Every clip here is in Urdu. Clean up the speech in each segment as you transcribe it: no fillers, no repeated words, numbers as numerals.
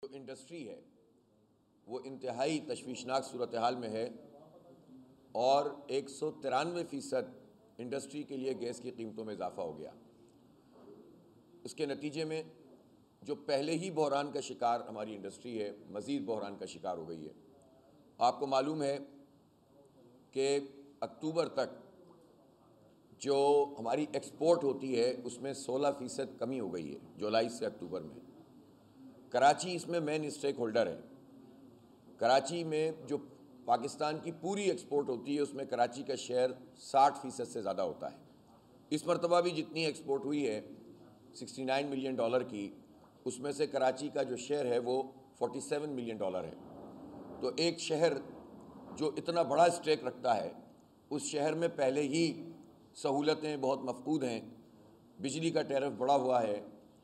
جو انڈسٹری ہے وہ انتہائی تشویشناک صورتحال میں ہے اور 193% انڈسٹری کے لیے گیس کی قیمتوں میں اضافہ ہو گیا۔ اس کے نتیجے میں جو پہلے ہی بحران کا شکار ہماری انڈسٹری ہے، مزید بحران کا شکار ہو گئی ہے۔ آپ کو معلوم ہے کہ اکتوبر تک جو ہماری ایکسپورٹ ہوتی ہے اس میں 16% کمی ہو گئی ہے، جولائی سے اکتوبر میں۔ کراچی اس میں مین اسٹیک ہولڈر ہے۔ کراچی میں جو پاکستان کی پوری ایکسپورٹ ہوتی ہے اس میں کراچی کا شیئر 60% سے زیادہ ہوتا ہے۔ اس مرتبہ بھی جتنی ایکسپورٹ ہوئی ہے $69 ملین کی، اس میں سے کراچی کا جو شیئر ہے وہ $47 ملین ہے۔ تو ایک شہر جو اتنا بڑا اسٹیک رکھتا ہے، اس شہر میں پہلے ہی سہولتیں بہت مفقود ہیں، بجلی کا ٹیرف بڑھا ہوا ہے،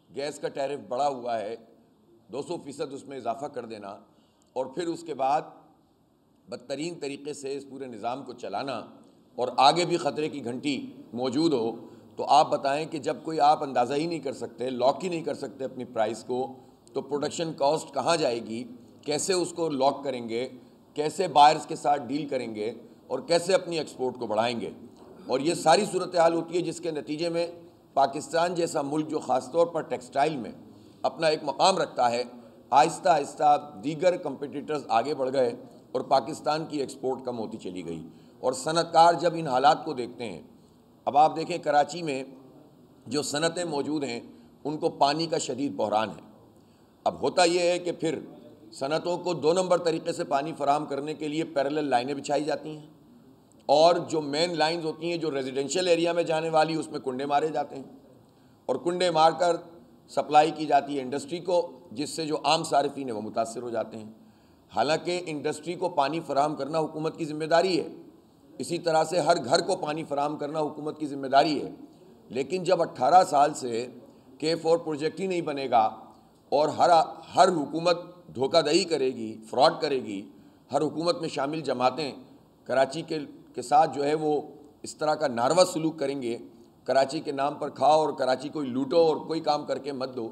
گیس کا ٹیرف بڑھا ہوا ہے، 200% اس میں اضافہ کر دینا اور پھر اس کے بعد بدترین طریقے سے اس پورے نظام کو چلانا اور آگے بھی خطرے کی گھنٹی موجود ہو، تو آپ بتائیں کہ جب کوئی آپ اندازہ ہی نہیں کر سکتے، لاک ہی نہیں کر سکتے اپنی پرائس کو، تو پروڈکشن کاسٹ کہاں جائے گی؟ کیسے اس کو لاک کریں گے؟ کیسے بائرز کے ساتھ ڈیل کریں گے اور کیسے اپنی ایکسپورٹ کو بڑھائیں گے؟ اور یہ ساری صورتحال ہوتی ہے جس کے نتیجے میں پاکستان جیسا ملک جو خاص طور پر ٹیکسٹائل میں اپنا ایک مقام رکھتا ہے، آہستہ آہستہ دیگر کمپیٹیٹرز آگے بڑھ گئے اور پاکستان کی ایکسپورٹ کم ہوتی چلی گئی۔ اور صنعت کار جب ان حالات کو دیکھتے ہیں، اب آپ دیکھیں کراچی میں جو صنعتیں موجود ہیں ان کو پانی کا شدید بحران ہے۔ اب ہوتا یہ ہے کہ پھر صنعتوں کو 2 نمبر طریقے سے پانی فراہم کرنے کے لیے پیرالل لائنیں بچھائی جاتی ہیں، اور جو مین لائنز ہوتی ہیں جو ریزیڈنشل ایریا میں جانے والی اس میں کنڈے مارے جاتے ہیں اور کنڈے مار کر سپلائی کی جاتی ہے انڈسٹری کو، جس سے جو عام صارفین ہیں وہ متاثر ہو جاتے ہیں۔ حالانکہ انڈسٹری کو پانی فراہم کرنا حکومت کی ذمہ داری ہے، اسی طرح سے ہر گھر کو پانی فراہم کرنا حکومت کی ذمہ داری ہے، لیکن جب 18 سال سے K4 پروجیکٹ ہی نہیں بنے گا اور ہر حکومت دھوکہ دہی کرے گی، فراڈ کرے گی، ہر حکومت میں شامل جماعتیں کراچی کے ساتھ جو ہے وہ اس طرح کا ناروا سلوک کریں گے، کراچی کے نام پر کھاؤ اور کراچی کو لوٹو اور کوئی کام کر کے مت دو،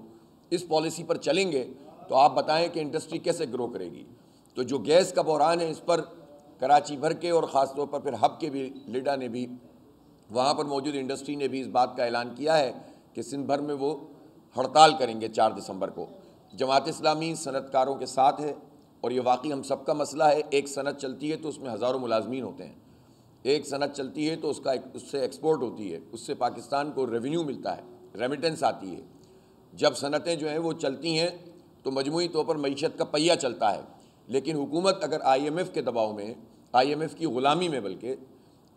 اس پالیسی پر چلیں گے تو آپ بتائیں کہ انڈسٹری کیسے گرو کرے گی؟ تو جو گیس کا بحران ہے اس پر کراچی بھر کے اور خاص طور پر پھر ہب کے بھی لیڈا نے بھی، وہاں پر موجود انڈسٹری نے بھی اس بات کا اعلان کیا ہے کہ سندھ بھر میں وہ ہڑتال کریں گے 4 دسمبر کو۔ جماعت اسلامی صنعت کاروں کے ساتھ ہے اور یہ واقعی ہم سب کا مسئلہ ہے۔ ایک صنعت چلتی ہے تو اس میں ہزاروں ملازمین ہوتے ہیں، ایک صنعت چلتی ہے تو اس سے ایکسپورٹ ہوتی ہے، اس سے پاکستان کو ریونیو ملتا ہے، ریمیٹنس آتی ہے۔ جب صنعتیں جو ہیں وہ چلتی ہیں تو مجموعی طور پر معیشت کا پہیہ چلتا ہے، لیکن حکومت اگر IMF کے دباؤ میں، IMF کی غلامی میں بلکہ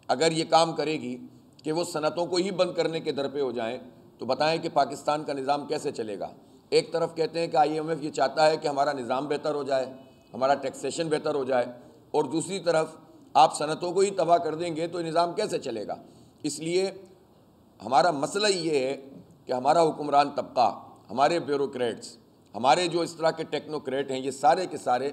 اگر یہ کام کرے گی کہ وہ صنعتوں کو ہی بند کرنے کے در پہ ہو جائیں تو بتائیں کہ پاکستان کا نظام کیسے چلے گا؟ ایک طرف کہتے ہیں کہ IMF یہ چاہتا ہے کہ ہمارا نظام بہتر ہو جائے، ہمارا ٹیکسیشن بہتر ہو جائے، اور دوسری طرف آپ صنعتوں کو ہی تباہ کر دیں گے تو یہ نظام کیسے چلے گا؟ اس لیے ہمارا مسئلہ یہ ہے کہ ہمارا حکمران طبقہ، ہمارے بیوروکریٹس، ہمارے جو اس طرح کے ٹیکنوکریٹ ہیں، یہ سارے کے سارے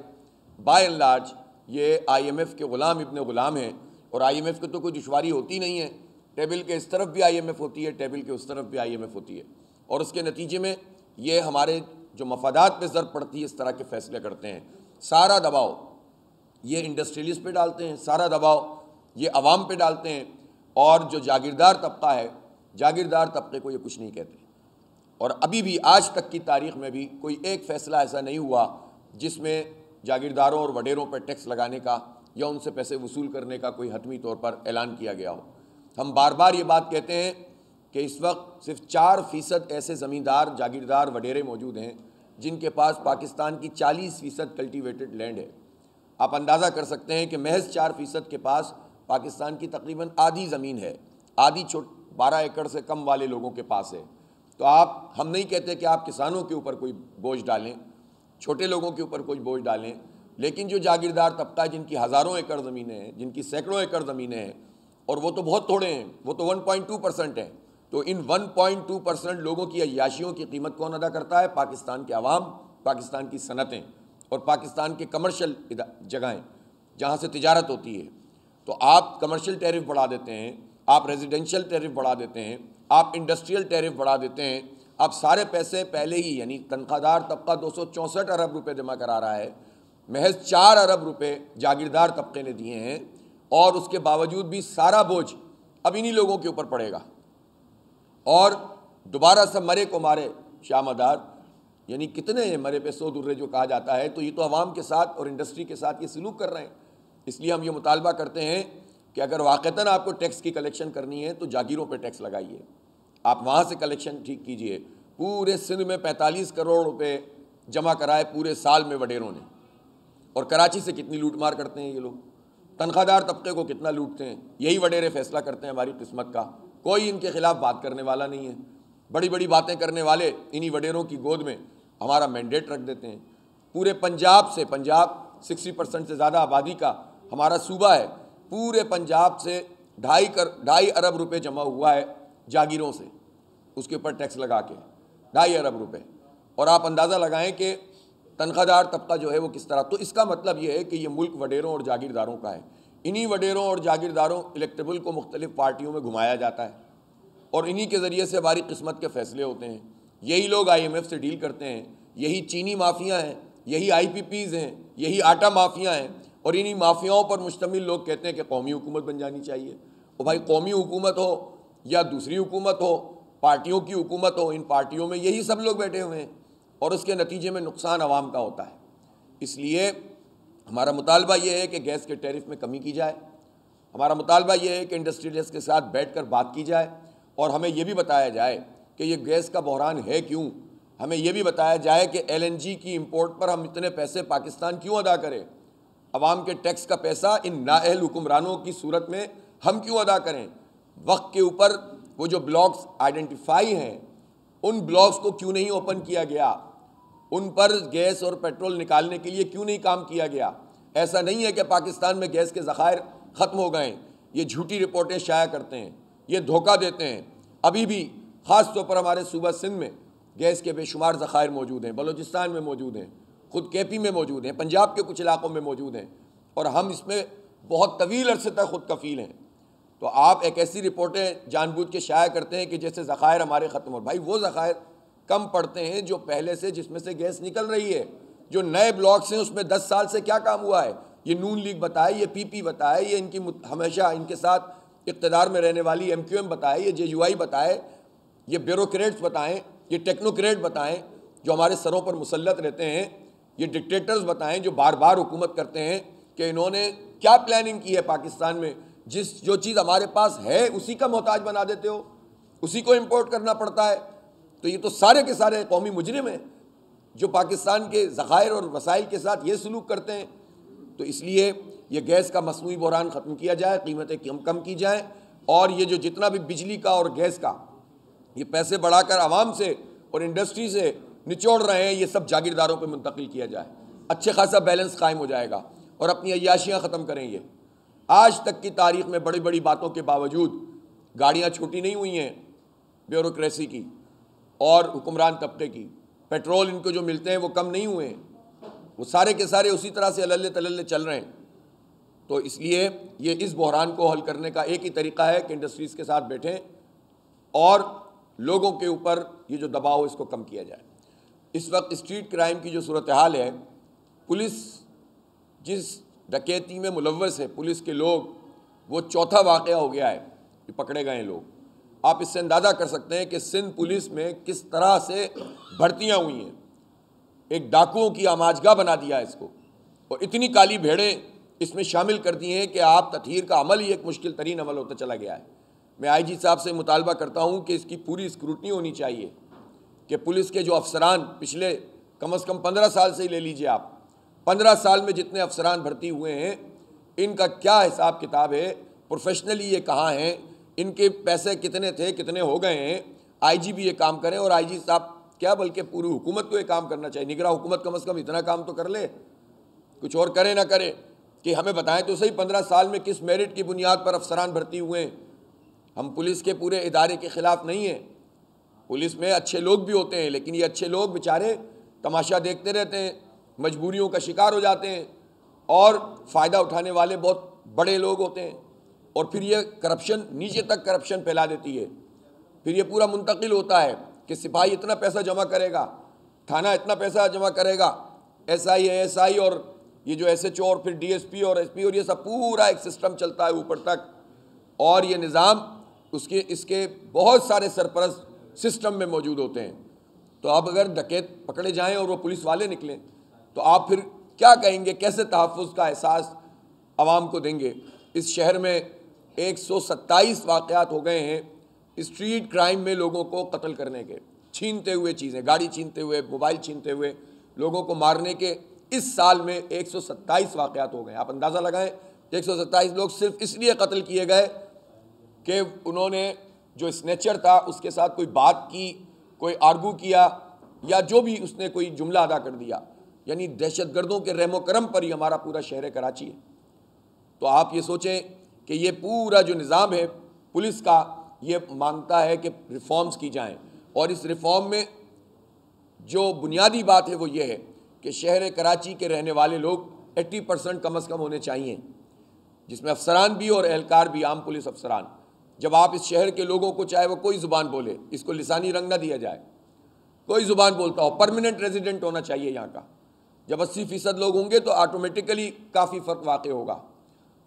بائی اینڈ لارج یہ IMF کے غلام ابن غلام ہیں، اور IMF کو تو کوئی دشواری ہوتی نہیں ہے، ٹیبل کے اس طرف بھی IMF ہوتی ہے، ٹیبل کے اس طرف بھی IMF ہوتی ہے، اور اس کے نتیجے میں یہ ہمارے جو مفادات پہ ضرب پڑتی ہے اس طرح کے فیصلے کرتے ہیں۔ سارا دباؤ یہ انڈسٹریلسٹ پہ ڈالتے ہیں، سارا دباؤ یہ عوام پہ ڈالتے ہیں، اور جو جاگیردار طبقہ ہے، جاگیردار طبقے کو یہ کچھ نہیں کہتے۔ اور ابھی بھی آج تک کی تاریخ میں بھی کوئی ایک فیصلہ ایسا نہیں ہوا جس میں جاگیرداروں اور وڈیروں پر ٹیکس لگانے کا یا ان سے پیسے وصول کرنے کا کوئی حتمی طور پر اعلان کیا گیا ہو۔ ہم بار بار یہ بات کہتے ہیں کہ اس وقت صرف 4% ایسے زمیندار، جاگیردار، وڈیرے موجود ہیں جن کے پاس پاکستان کی 40% کلٹیویٹڈ لینڈ ہے۔ آپ اندازہ کر سکتے ہیں کہ محض 4% کے پاس پاکستان کی تقریباً آدھی زمین ہے، آدھی 12 ایکڑ سے کم والے لوگوں کے پاس ہے۔ تو ہم نہیں کہتے کہ آپ کسانوں کے اوپر کوئی بوجھ ڈالیں، چھوٹے لوگوں کے اوپر کوئی بوجھ ڈالیں، لیکن جو جاگیردار طبقہ جن کی ہزاروں ایکڑ زمینیں ہیں، جن کی سینکڑوں ایکڑ زمینیں ہیں، اور وہ تو بہت تھوڑے ہیں، وہ تو 1.2% ہیں، تو ان 1.2% لوگوں کی عیاشیوں کی قیمت کون ادا کرتا ہے؟ پاکستان کے عوام، پاکستان کی صنعتیں اور پاکستان کے کمرشل جگہیں جہاں سے تجارت ہوتی ہے۔ تو آپ کمرشل ٹیرف بڑھا دیتے ہیں، آپ ریزیڈنشل ٹیرف بڑھا دیتے ہیں، آپ انڈسٹریل ٹیرف بڑھا دیتے ہیں، اب سارے پیسے پہلے ہی، یعنی تنخواہ دار طبقہ 264 ارب روپے جمع کرا رہا ہے، محض 4 ارب روپے جاگیردار طبقے نے دیے ہیں، اور اس کے باوجود بھی سارا بوجھ اب انہی لوگوں کے اوپر پڑے گا۔ اور دوبارہ سب مرے کو مارے شاہ مدار، یعنی کتنے ہیں مرے پہ 100 درے جو کہا جاتا ہے، تو یہ تو عوام کے ساتھ اور انڈسٹری کے ساتھ یہ سلوک کر رہے ہیں۔ اس لیے ہم یہ مطالبہ کرتے ہیں کہ اگر واقعتاً آپ کو ٹیکس کی کلیکشن کرنی ہے تو جاگیروں پہ ٹیکس لگائیے، آپ وہاں سے کلیکشن ٹھیک کیجئے۔ پورے سندھ میں 45 کروڑ روپے جمع کرائے پورے سال میں وڈیروں نے، اور کراچی سے کتنی لوٹ مار کرتے ہیں یہ لوگ، تنخواہ دار طبقے کو کتنا لوٹتے ہیں، یہی وڈیرے فیصلہ کرتے ہیں ہماری قسمت کا، کوئی ان کے خلاف بات کرنے والا نہیں ہے۔ بڑی بڑی باتیں کرنے والے انہی وڈیروں کی گود میں ہمارا مینڈیٹ رکھ دیتے ہیں۔ پورے پنجاب سے، پنجاب 60% سے زیادہ آبادی کا ہمارا صوبہ ہے، پورے پنجاب سے 2.5 ارب روپے جمع ہوا ہے جاگیروں سے، اس کے اوپر ٹیکس لگا کے 2.5 ارب روپے، اور آپ اندازہ لگائیں کہ تنخواہ دار طبقہ جو ہے وہ کس طرح۔ تو اس کا مطلب یہ ہے کہ یہ ملک وڈیروں اور جاگیرداروں کا ہے۔ انہی وڈیروں اور جاگیرداروں الیکٹیبل کو مختلف پارٹیوں میں گھمایا جاتا ہے، اور انہی کے ذریعے سے ہماری قسمت کے فیصلے ہوتے ہیں۔ یہی لوگ IMF سے ڈیل کرتے ہیں، یہی چینی مافیا ہیں، یہی IPPs ہیں، یہی آٹا مافیا ہیں، اور انہی مافیاؤں پر مشتمل لوگ کہتے ہیں کہ قومی حکومت بن جانی چاہیے۔ اور بھائی قومی حکومت ہو یا دوسری حکومت ہو، پارٹیوں کی حکومت ہو، ان پارٹیوں میں یہی سب لوگ بیٹھے ہوئے ہیں، اور اس کے نتیجے میں نقصان عوام کا ہوتا ہے۔ اس لیے ہمارا مطالبہ یہ ہے کہ گیس کے ٹیرف میں کمی کی جائے، ہمارا مطالبہ یہ ہے کہ انڈسٹریلسٹ کے ساتھ بیٹھ کر بات کی جائے، اور ہمیں یہ بھی بتایا جائے کہ یہ گیس کا بحران ہے کیوں، ہمیں یہ بھی بتایا جائے کہ LNG کی امپورٹ پر ہم اتنے پیسے پاکستان کیوں ادا کریں، عوام کے ٹیکس کا پیسہ ان نااہل حکمرانوں کی صورت میں ہم کیوں ادا کریں، وقت کے اوپر وہ جو بلاکس آئیڈینٹیفائی ہیں ان بلاکس کو کیوں نہیں اوپن کیا گیا، ان پر گیس اور پیٹرول نکالنے کے لیے کیوں نہیں کام کیا گیا۔ ایسا نہیں ہے کہ پاکستان میں گیس کے ذخائر ختم ہو گئے، یہ جھوٹی رپورٹیں شائع کرتے ہیں، یہ دھوکہ دیتے ہیں۔ ابھی بھی خاص طور پر ہمارے صوبہ سندھ میں گیس کے بے شمار ذخائر موجود ہیں، بلوچستان میں موجود ہیں، خود KP میں موجود ہیں، پنجاب کے کچھ علاقوں میں موجود ہیں، اور ہم اس میں بہت طویل عرصے تک خود کفیل ہیں۔ تو آپ ایک ایسی رپورٹیں جان بوجھ کے شائع کرتے ہیں کہ جیسے ذخائر ہمارے ختم ہو، بھائی وہ ذخائر کم پڑتے ہیں جو پہلے سے جس میں سے گیس نکل رہی ہے، جو نئے بلاکس ہیں اس میں 10 سال سے کیا کام ہوا ہے، یہ نون لیگ بتائے، یہ PP بتائے، یہ ان کی ہمیشہ ان کے ساتھ اقتدار میں رہنے والی MQM بتائے، یہ JUI بتائے، یہ بیوروکریٹس بتائیں، یہ ٹیکنوکریٹ بتائیں جو ہمارے سروں پر مسلط رہتے ہیں، یہ ڈکٹیٹرز بتائیں جو بار بار حکومت کرتے ہیں، کہ انہوں نے کیا پلاننگ کی ہے پاکستان میں، جو چیز ہمارے پاس ہے اسی کا محتاج بنا دیتے ہو، اسی کو امپورٹ کرنا پڑتا ہے۔ تو یہ تو سارے کے سارے قومی مجرم ہیں جو پاکستان کے ذخائر اور وسائل کے ساتھ یہ سلوک کرتے ہیں۔ تو اس لیے یہ گیس کا مصنوعی بحران ختم کیا جائے، قیمتیں کم کی جائیں، اور یہ جو جتنا بھی بجلی کا اور گیس کا یہ پیسے بڑھا کر عوام سے اور انڈسٹری سے نچوڑ رہے ہیں، یہ سب جاگیرداروں پہ منتقل کیا جائے، اچھے خاصا بیلنس قائم ہو جائے گا، اور اپنی عیاشیاں ختم کریں گے۔ آج تک کی تاریخ میں بڑی بڑی باتوں کے باوجود گاڑیاں چھوٹی نہیں ہوئی ہیں بیوروکریسی کی اور حکمران طبقے کی، پیٹرول ان کو جو ملتے ہیں وہ کم نہیں ہوئے ہیں، وہ سارے کے سارے اسی طرح سے اللے تللے چل رہے ہیں۔ تو اس لیے یہ اس بحران کو حل کرنے کا ایک ہی طریقہ ہے کہ انڈسٹریز کے ساتھ بیٹھیں اور لوگوں کے اوپر یہ جو دباؤ اس کو کم کیا جائے۔ اس وقت اسٹریٹ کرائم کی جو صورتحال ہے، پولیس جس ڈکیتی میں ملوث ہے، پولیس کے لوگ، وہ چوتھا واقعہ ہو گیا ہے کہ پکڑے گئے ہیں لوگ۔ آپ اس سے اندازہ کر سکتے ہیں کہ سندھ پولیس میں کس طرح سے بھرتیاں ہوئی ہیں، ایک ڈاکوؤں کی آماجگاہ بنا دیا ہے اس کو، اور اتنی کالی بھیڑیں اس میں شامل کر دی ہیں کہ آپ تطہیر کا عمل ہی ایک مشکل ترین عمل ہوتا چلا گیا ہے۔ میں IG صاحب سے مطالبہ کرتا ہوں کہ اس کی پوری اسکروٹنی ہونی چاہیے، کہ پولیس کے جو افسران پچھلے کم از کم 15 سال سے ہی لے لیجئے آپ، 15 سال میں جتنے افسران بھرتی ہوئے ہیں ان کا کیا حساب کتاب ہے، پروفیشنلی یہ کہاں ہیں، ان کے پیسے کتنے تھے کتنے ہو گئے ہیں۔ IG بھی یہ کام کریں، اور IG صاحب کیا بلکہ پوری حکومت کو یہ کام کرنا چاہیے، نگراں حکومت کم از کم اتنا کام تو کر لے، کچھ اور کرے نہ کرے، کہ ہمیں بتائیں تو صحیح 15 سال میں کس میرٹ کی بنیاد پر افسران بھرتی ہوئے ہیں۔ ہم پولیس کے پورے ادارے کے خلاف نہیں ہیں، پولیس میں اچھے لوگ بھی ہوتے ہیں، لیکن یہ اچھے لوگ بیچارے تماشا دیکھتے رہتے ہیں، مجبوریوں کا شکار ہو جاتے ہیں، اور فائدہ اٹھانے والے بہت بڑے لوگ ہوتے ہیں، اور پھر یہ کرپشن نیچے تک کرپشن پھیلا دیتی ہے۔ پھر یہ پورا منتقل ہوتا ہے کہ کہ سپاہی اتنا پیسہ جمع کرے گا، تھانہ اتنا پیسہ جمع کرے گا، ایس آئی اور یہ جو ایس ایچ او اور پھر ڈی ایس پی اور ایس پی اور یہ سب پورا ایک سسٹم چلتا ہے اوپر تک، اور یہ نظام اس کے بہت سارے سرپرست سسٹم میں موجود ہوتے ہیں۔ تو اب اگر ڈکیت پکڑے جائیں اور وہ پولیس والے نکلیں تو آپ پھر کیا کہیں گے؟ کیسے تحفظ کا احساس عوام کو دیں گے؟ اس شہر میں 127 واقعات ہو گئے ہیں اسٹریٹ کرائم میں لوگوں کو قتل کرنے کے، چھینتے ہوئے چیزیں، گاڑی چھینتے ہوئے، موبائل چھینتے ہوئے، لوگوں کو مارنے کے۔ اس سال میں 127 واقعات ہو گئے۔ آپ اندازہ لگائیں 127 لوگ صرف اس لیے قتل کیے گئے کہ انہوں نے جو اسنیچر تھا اس کے ساتھ کوئی بات کی، کوئی آرگو کیا، یا جو بھی اس نے کوئی جملہ ادا کر دیا۔ یعنی دہشت گردوں کے رحم و کرم پر ہی ہمارا پورا شہر کراچی ہے۔ تو آپ یہ سوچیں کہ یہ پورا جو نظام ہے پولیس کا، یہ مانگتا ہے کہ ریفارمز کی جائیں، اور اس ریفارم میں جو بنیادی بات ہے وہ یہ ہے کہ شہر کراچی کے رہنے والے لوگ 80% کم از کم ہونے چاہیے، جس میں افسران بھی اور اہلکار بھی، عام پولیس افسران۔ جب آپ اس شہر کے لوگوں کو، چاہے وہ کوئی زبان بولے، اس کو لسانی رنگ نہ دیا جائے، کوئی زبان بولتا ہو، پرماننٹ ریزیڈنٹ ہونا چاہیے یہاں کا۔ جب 80% لوگ ہوں گے تو آٹومیٹیکلی کافی فرق واقع ہوگا،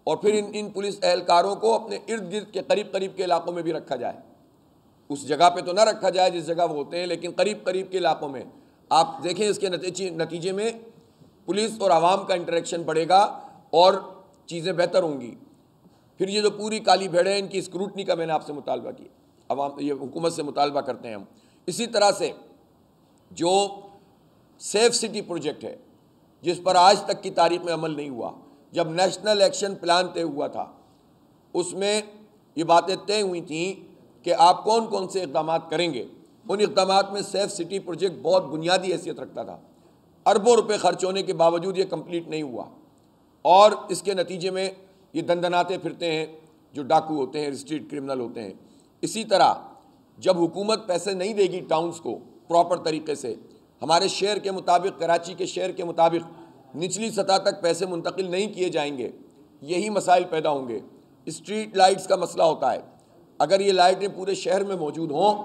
اور پھر ان پولیس اہلکاروں کو اپنے ارد گرد کے قریب کے علاقوں میں بھی رکھا جائے۔ اس جگہ پہ تو نہ رکھا جائے جس جگہ وہ ہوتے ہیں، لیکن قریب کے علاقوں میں۔ آپ دیکھیں اس کے نتیجے میں پولیس اور عوام کا انٹریکشن بڑھے گا اور چیزیں بہتر ہوں گی۔ پھر یہ جو پوری کالی بھیڑ ہے، ان کی اسکروٹنی کا میں نے آپ سے مطالبہ کیا، عوام یہ حکومت سے مطالبہ کرتے ہیں ہم۔ اسی طرح سے جو سیف سٹی پروجیکٹ ہے، جس پر آج تک کی تاریخ میں عمل نہیں ہوا، جب نیشنل ایکشن پلان طے ہوا تھا اس میں یہ باتیں طے ہوئی تھیں کہ آپ کون کون سے اقدامات کریں گے۔ ان اقدامات میں سیف سٹی پروجیکٹ بہت بنیادی حیثیت رکھتا تھا۔ اربوں روپے خرچ ہونے کے باوجود یہ کمپلیٹ نہیں ہوا، اور اس کے نتیجے میں یہ دندناتے پھرتے ہیں جو ڈاکو ہوتے ہیں، اسٹریٹ کرمنل ہوتے ہیں۔ اسی طرح جب حکومت پیسے نہیں دے گی ٹاؤنز کو پراپر طریقے سے، ہمارے شہر کے مطابق، کراچی کے شہر کے مطابق نچلی سطح تک پیسے منتقل نہیں کیے جائیں گے، یہی مسائل پیدا ہوں گے۔ اسٹریٹ لائٹس کا مسئلہ ہوتا ہے، اگر یہ لائٹیں پورے شہر میں موجود ہوں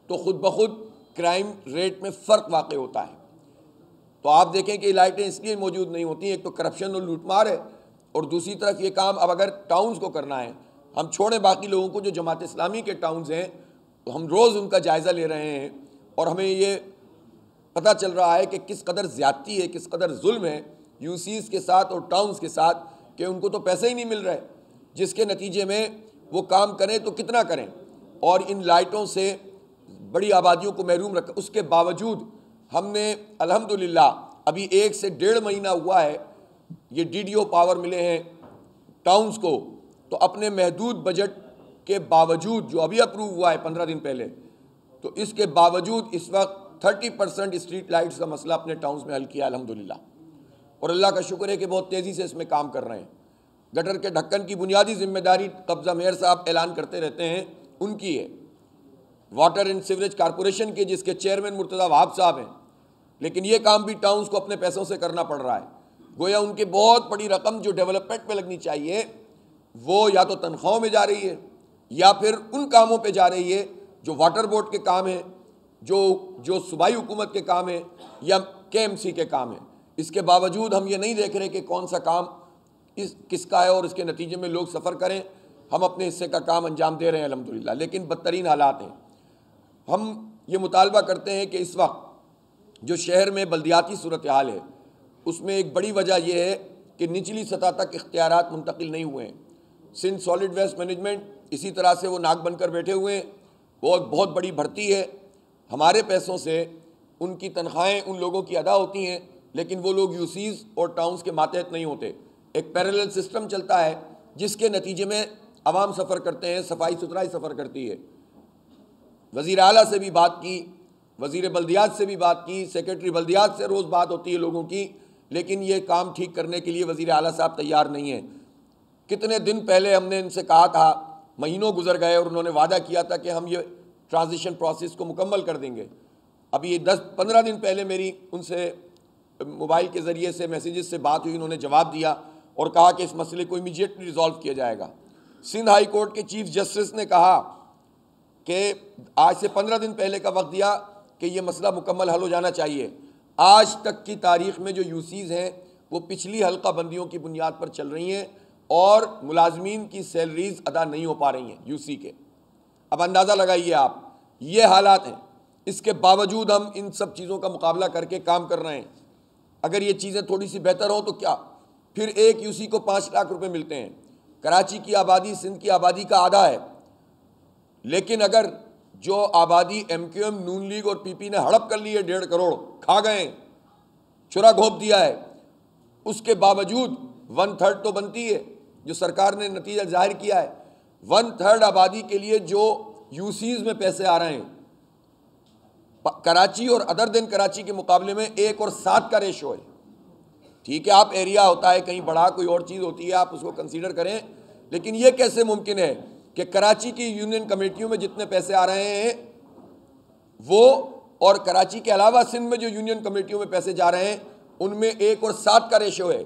تو خود بخود کرائم ریٹ میں فرق واقع ہوتا ہے۔ تو آپ دیکھیں کہ یہ لائٹیں اس لیے موجود نہیں ہوتی، ایک تو کرپشن اور لوٹ مار ہے، اور دوسری طرف یہ کام اب اگر ٹاؤنز کو کرنا ہے، ہم چھوڑیں باقی لوگوں کو جو جماعت اسلامی کے ٹاؤنز ہیں، تو ہم روز ان کا جائزہ لے رہے ہیں، اور ہمیں یہ پتہ چل رہا ہے کہ کس قدر زیادتی ہے، کس قدر ظلم ہے یو سیز کے ساتھ اور ٹاؤنز کے ساتھ، کہ ان کو تو پیسے ہی نہیں مل رہے، جس کے نتیجے میں وہ کام کریں تو کتنا کریں، اور ان لائٹوں سے بڑی آبادیوں کو محروم رکھا۔ اس کے باوجود ہم نے الحمدللہ ابھی 1 سے 1.5 مہینہ ہوا ہے، یہ ڈی ڈی او پاور ملے ہیں ٹاؤنز کو، تو اپنے محدود بجٹ کے باوجود جو ابھی اپروو ہوا ہے 15 دن پہلے، تو اس کے باوجود اس وقت 30% اسٹریٹ لائٹس کا مسئلہ اپنے ٹاؤنز میں حل کیا الحمدللہ، اور اللہ کا شکر ہے کہ بہت تیزی سے اس میں کام کر رہے ہیں۔ گٹر کے ڈھکن کی بنیادی ذمہ داری قبضہ میئر صاحب اعلان کرتے رہتے ہیں، ان کی ہے، واٹر اینڈ سیوریج کارپوریشن کے جس کے چیئرمین مرتضیٰ وہاب صاحب ہیں، لیکن یہ کام بھی ٹاؤنز کو اپنے پیسوں سے کرنا پڑ رہا ہے۔ گویا ان کے بہت بڑی رقم جو ڈیولپمنٹ پہ لگنی چاہیے وہ یا تو تنخواہوں میں جا رہی ہے، یا پھر ان کاموں پہ جا رہی ہے جو واٹر بورڈ کے کام ہیں، جو صوبائی حکومت کے کام ہیں، یا کے ایم سی کے کام ہیں۔ اس کے باوجود ہم یہ نہیں دیکھ رہے کہ کون سا کام کس کا ہے، اور اس کے نتیجے میں لوگ سفر کریں۔ ہم اپنے حصے کا کام انجام دے رہے ہیں الحمدللہ، لیکن بدترین حالات ہیں۔ ہم یہ مطالبہ کرتے ہیں کہ اس وقت جو شہر میں بلدیاتی صورتحال ہے، اس میں ایک بڑی وجہ یہ ہے کہ نچلی سطح تک اختیارات منتقل نہیں ہوئے ہیں۔ سندھ سالڈ ویسٹ مینجمنٹ اسی طرح سے وہ ناک بن کر بیٹھے ہوئے ہیں، وہ ایک بہت بڑی بھرتی ہے، ہمارے پیسوں سے ان کی تنخواہیں ان لوگوں کی ادا ہوتی ہیں، لیکن وہ لوگ یو سیز اور ٹاؤنز کے ماتحت نہیں ہوتے۔ ایک پیریلل سسٹم چلتا ہے جس کے نتیجے میں عوام سفر کرتے ہیں، صفائی ستھرائی سفر کرتی ہے۔ وزیر اعلیٰ سے بھی بات کی، وزیر بلدیات سے بھی بات کی، سیکرٹری بلدیات سے روز بات ہوتی ہے لوگوں کی، لیکن یہ کام ٹھیک کرنے کے لیے وزیر اعلیٰ صاحب تیار نہیں ہیں۔ کتنے دن پہلے ہم نے ان سے کہا تھا، مہینوں گزر گئے، اور انہوں نے وعدہ کیا تھا کہ ہم یہ ٹرانزیشن پروسیس کو مکمل کر دیں گے۔ ابھی یہ 10-15 دن پہلے میری ان سے موبائل کے ذریعے سے میسیجز سے بات ہوئی، انہوں نے جواب دیا اور کہا کہ اس مسئلے کو امیڈیٹلی ریزالو کیا جائے گا۔ سندھ ہائی کورٹ کے چیف جسٹس نے کہا کہ آج سے 15 دن پہلے کا وقت دیا کہ یہ مسئلہ مکمل حل ہو جانا چاہیے۔ آج تک کی تاریخ میں جو یوسیز ہیں وہ پچھلی حلقہ بندیوں کی بنیاد پر چل رہی ہیں اور ملازمین کی سیلریز ادا نہیں ہو پا رہی ہیں یوسی کے۔ اب اندازہ لگائیے آپ، یہ حالات ہیں، اس کے باوجود ہم ان سب چیزوں کا مقابلہ کر کے کام کر رہے ہیں۔ اگر یہ چیزیں تھوڑی سی بہتر ہوں تو کیا، پھر ایک یوسی کو 5 لاکھ روپے ملتے ہیں۔ کراچی کی آبادی سندھ کی آبادی کا آدھا ہے، لیکن اگر جو آبادی ایم کیو ایم، نون لیگ اور پی پی نے ہڑپ کر لی ہے 1.5 کروڑ، کھا گئے ہیں، چرا گھونپ دیا ہے، اس کے باوجود 1/3 تو بنتی ہے جو سرکار نے نتیجہ ظاہر کیا ہے۔ 1/3 آبادی کے لیے جو یوسیز میں پیسے آ رہے ہیں، کراچی اور ادر دن کراچی کے مقابلے میں 1 اور 7 کا ریشو ہے۔ ٹھیک ہے، آپ ایریا ہوتا ہے کہیں بڑا، کوئی اور چیز ہوتی ہے، آپ اس کو کنسیڈر کریں، لیکن یہ کیسے ممکن ہے کہ کراچی کی یونین کمیٹیوں میں جتنے پیسے آ رہے ہیں وہ، اور کراچی کے علاوہ سندھ میں جو یونین کمیٹیوں میں پیسے جا رہے ہیں ان میں 1 اور 7 کا ریشو ہے؟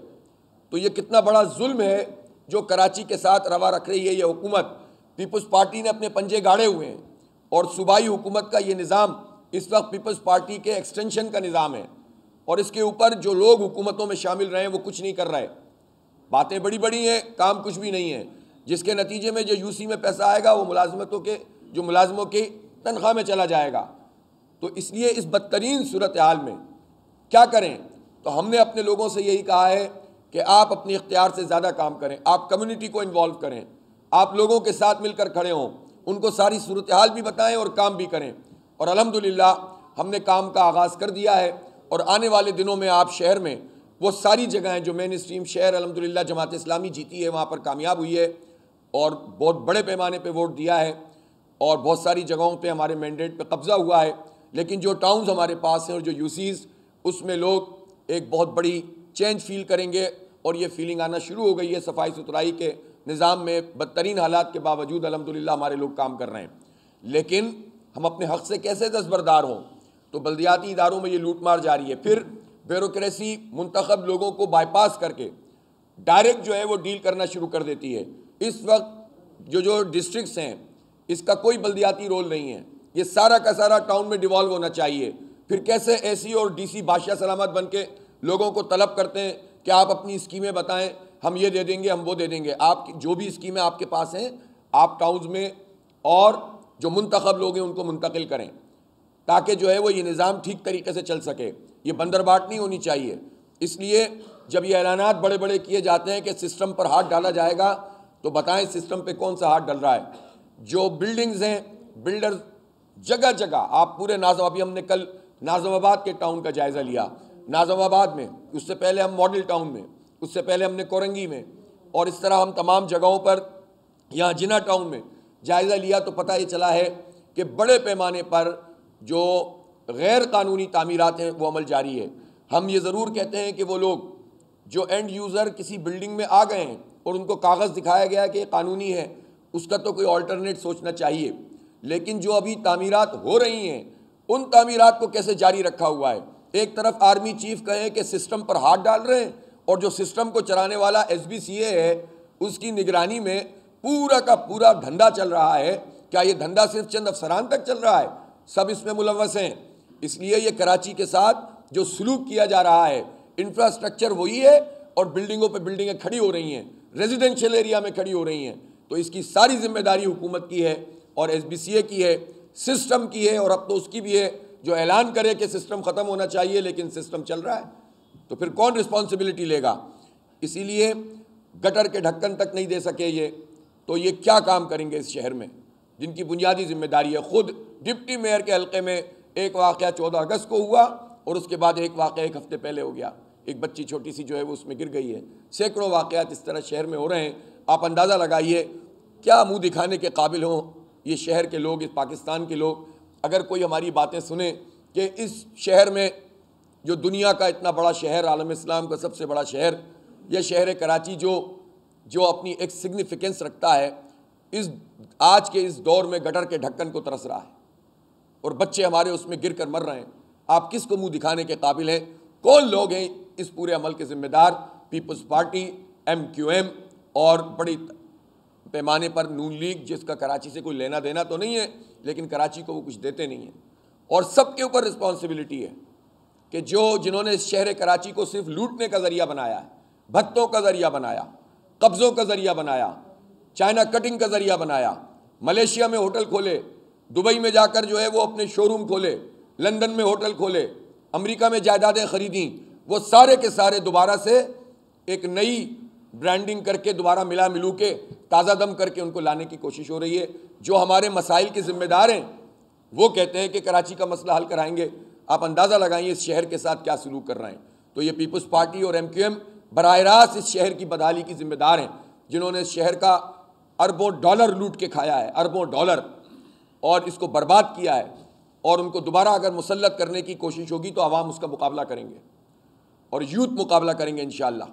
تو یہ کتنا بڑا ظلم ہے جو کراچی کے ساتھ روا رکھ رہی ہے یہ حکومت۔ پیپلز پارٹی نے اپنے پنجے گاڑے ہوئے ہیں، اور صوبائی حکومت کا یہ نظام اس وقت پیپلز پارٹی کے ایکسٹینشن کا نظام ہے، اور اس کے اوپر جو لوگ حکومتوں میں شامل رہے ہیں وہ کچھ نہیں کر رہے۔ باتیں بڑی بڑی ہیں، کام کچھ بھی نہیں ہے، جس کے نتیجے میں جو یوسی میں پیسہ آئے گا وہ ملازموں کی تنخواہ میں چلا جائے گا۔ تو اس لیے اس بدترین صورتحال میں کیا کریں؟ تو ہم نے اپنے لوگوں سے یہی کہا ہے کہ آپ اپنی اختیار سے زیادہ کام کریں، آپ کمیونٹی کو انوالو کریں، آپ لوگوں کے ساتھ مل کر کھڑے ہوں، ان کو ساری صورتحال بھی بتائیں اور کام بھی کریں۔ اور الحمدللہ ہم نے کام کا آغاز کر دیا ہے، اور آنے والے دنوں میں آپ شہر میں وہ ساری جگہیں جو مین اسٹریم شہر الحمدللہ جماعت اسلامی جیتی ہے وہاں پر کامیاب ہوئی ہے اور بہت بڑے پیمانے پہ ووٹ دیا ہے، اور بہت ساری جگہوں پہ ہمارے مینڈیٹ پہ قبضہ ہوا ہے، لیکن جو ٹاؤنز ہمارے پاس ہیں اور جو یوسیز، اس میں لوگ ایک بہت بڑی چینج فیل کریں گے، اور یہ فیلنگ آنا شروع ہو گئی ہے۔ صفائی ستھرائی کے نظام میں بدترین حالات کے باوجود الحمدللہ ہمارے لوگ کام کر رہے ہیں، لیکن ہم اپنے حق سے کیسے دستبردار ہوں؟ تو بلدیاتی اداروں میں یہ لوٹ مار جاری ہے، پھر بیوروکریسی منتخب لوگوں کو بائی پاس کر کے ڈائریکٹ جو ہے وہ ڈیل کرنا شروع کر دیتی ہے۔ اس وقت جو ڈسٹرکٹس ہیں اس کا کوئی بلدیاتی رول نہیں ہے، یہ سارا کا سارا ٹاؤن میں ڈیوالو ہونا چاہیے۔ پھر کیسے اے سی اور ڈی سی بادشاہ سلامت بن کے لوگوں کو طلب کرتے ہیں کہ آپ اپنی اسکیمیں بتائیں، ہم یہ دے دیں گے، ہم وہ دے دیں گے۔ آپ جو بھی اسکیمیں آپ کے پاس ہیں آپ ٹاؤنز میں اور جو منتخب لوگ ہیں ان کو منتقل کریں، تاکہ جو ہے وہ یہ نظام ٹھیک طریقے سے چل سکے۔ یہ بندرباٹ نہیں ہونی چاہیے۔ اس لیے جب یہ اعلانات بڑے بڑے کیے جاتے ہیں کہ سسٹم پر ہاتھ ڈالا جائے گا، تو بتائیں سسٹم پہ کون سا ہاتھ ڈل رہا ہے؟ جو بلڈنگز ہیں، بلڈر جگہ جگہ، آپ پورے ابھی ہم نے کل ناظم آباد کے ٹاؤن کا جائزہ لیا، ناظم آباد میں، اس سے پہلے ہم ماڈل ٹاؤن میں، اس سے پہلے ہم نے کورنگی میں، اور اس طرح ہم تمام جگہوں پر یہاں جنا ٹاؤن میں جائزہ لیا، تو پتہ یہ چلا ہے کہ بڑے پیمانے پر جو غیر قانونی تعمیرات ہیں وہ عمل جاری ہے۔ ہم یہ ضرور کہتے ہیں کہ وہ لوگ جو اینڈ یوزر کسی بلڈنگ میں آ گئے ہیں اور ان کو کاغذ دکھایا گیا کہ یہ قانونی ہے، اس کا تو کوئی آلٹرنیٹ سوچنا چاہیے، لیکن جو ابھی تعمیرات ہو رہی ہیں ان تعمیرات کو کیسے جاری رکھا ہوا ہے؟ ایک طرف آرمی چیف کہے کہ سسٹم پر ہاتھ ڈال رہے ہیں، اور جو سسٹم کو چلانے والا ایس بی سی اے ہے اس کی نگرانی میں پورا کا پورا دھندا چل رہا ہے۔ کیا یہ دھندا صرف چند افسران تک چل رہا ہے؟ سب اس میں ملوث ہیں۔ اس لیے یہ کراچی کے ساتھ جو سلوک کیا جا رہا ہے، انفراسٹرکچر وہی ہے اور بلڈنگوں پہ بلڈنگیں کھڑی ہو رہی ہیں، ریزیڈینشیل ایریا میں کھڑی ہو رہی ہیں، تو اس کی ساری ذمہ داری حکومت کی ہے اور ایس بی سی اے کی ہے، سسٹم کی ہے، اور اب تو اس کی بھی ہے جو اعلان کرے کہ سسٹم ختم ہونا چاہیے لیکن سسٹم چل رہا ہے، تو پھر کون رسپانسبلٹی لے گا؟ اسی لیے گٹر کے ڈھکن تک نہیں دے سکے یہ، تو یہ کیا کام کریں گے اس شہر میں جن کی بنیادی ذمہ داری ہے؟ خود ڈپٹی میئر کے حلقے میں ایک واقعہ 14 اگست کو ہوا، اور اس کے بعد ایک واقعہ 1 ہفتے پہلے ہو گیا، ایک بچی چھوٹی سی جو ہے وہ اس میں گر گئی ہے۔ سینکڑوں واقعات اس طرح شہر میں ہو رہے ہیں۔ آپ اندازہ لگائیے کیا منہ دکھانے کے قابل ہوں یہ شہر کے لوگ، اس پاکستان کے لوگ، اگر کوئی ہماری باتیں سنیں کہ اس شہر میں جو دنیا کا اتنا بڑا شہر، عالم اسلام کا سب سے بڑا شہر، یہ شہر کراچی جو اپنی ایک سگنیفیکنس رکھتا ہے، آج کے اس دور میں گٹر کے ڈھکن کو ترس رہا ہے اور بچے ہمارے اس میں گر کر مر رہے ہیں۔ آپ کس کو منہ دکھانے کے قابل ہیں؟ کون لوگ ہیں اس پورے عمل کے ذمہ دار؟ Peoples Party, M Q M, اور بڑی پیمانے پر نون لیگ، جس کا کراچی سے کوئی لینا دینا تو نہیں ہے لیکن کراچی کو وہ کچھ دیتے نہیں ہیں۔ اور سب کے اوپر رسپانسبلٹی ہے کہ جنہوں نے اس شہر کراچی کو صرف لوٹنے کا ذریعہ بنایا ہے، بھتوں کا ذریعہ بنایا، قبضوں کا ذریعہ بنایا، چائنا کٹنگ کا ذریعہ بنایا، ملیشیا میں ہوٹل کھولے، دبئی میں جا کر جو ہے وہ اپنے شو روم کھولے، لندن میں ہوٹل کھولے، امریکہ میں جائیدادیں خریدیں، وہ سارے کے سارے دوبارہ سے ایک نئی برانڈنگ کر کے دوبارہ ملو کے تازہ دم کر کے ان کو لانے کی کوشش ہو رہی ہے۔ جو ہمارے مسائل کے ذمہ دار ہیں وہ کہتے ہیں کہ کراچی کا مسئلہ حل کرائیں گے، آپ اندازہ لگائیں اس شہر کے ساتھ کیا سلوک کر رہے ہیں۔ تو یہ پیپلز پارٹی اور MQM براہ راست اس شہر کی بدحالی کی ذمہ دار ہیں، جنہوں نے اس شہر کا اربوں ڈالر لوٹ کے کھایا ہے، اربوں ڈالر، اور اس کو برباد کیا ہے۔ اور ان کو دوبارہ اگر مسلط کرنے کی کوشش ہوگی تو عوام اس کا مقابلہ کریں گے اور یوتھ مقابلہ کریں گے انشاءاللہ۔